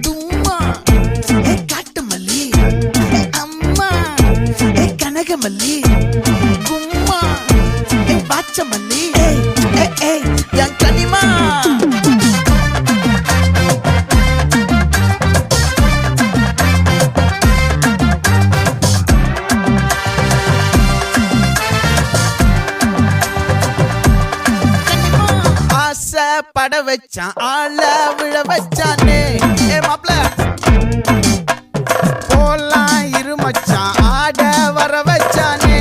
தும்மா காட்டு மல்லி அம்மா கனகமல்லி கும்மா பாச்ச மல்லி என் கனிமா பட வச்சான் ஆள விழ வச்சானே மாப்ள போலாம் இருமச்சான் ஆட வர வச்சானே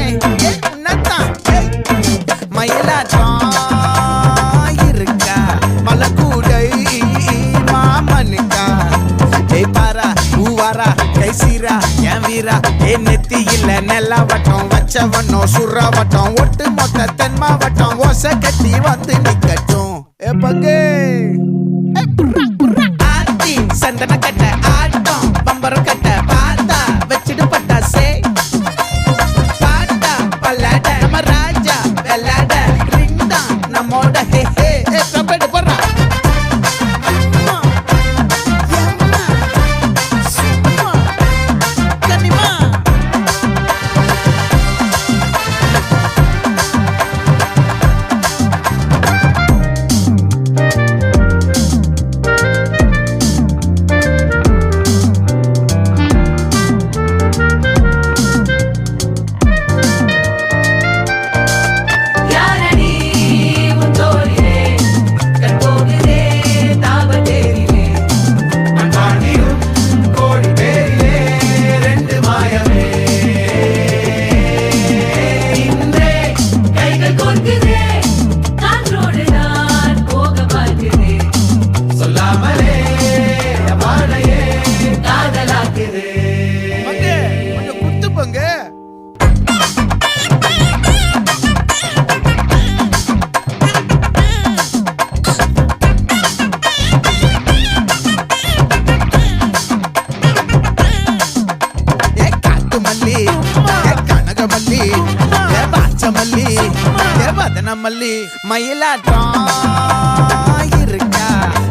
உன்னதான் மயிலாட்டம் இருக்கா மலக்கூடை மாமனுக்கா பாரா பூவாரா கைசீரா என் வீரா நெத்தி இல்ல நெல்லா வட்டம் வச்சவனோ சுறா வட்டம் ஒட்டு மொத்த தென் மாவட்டம் ஓசை கட்டி வந்து நிக்கட்டும் பங்கே ஆத்தி சந்தன கட்ட ஆட்டம் பம்பரம் கட்ட பார்த்தா வச்சிடு பட்டாசே பாட்டா பல்லாட நம்ம ராஜா வெள்ளாட ரிங் தான் நம்மோட ஹே ஹே கபடி போடுறா மல்லி மயிலாட்டம் இருக்கா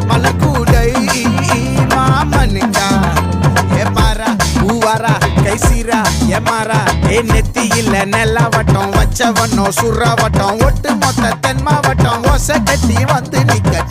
மலக்கூடை மாமனுக்கா பாரா பூவாரா கைசீரா மாறா நெத்தி இல்ல நெல்லா வட்டம் வச்சவனோ சுறா வட்டம் ஒட்டு மொத்த தென் மாவட்டம் ஓசை கட்டி வந்து நிக்க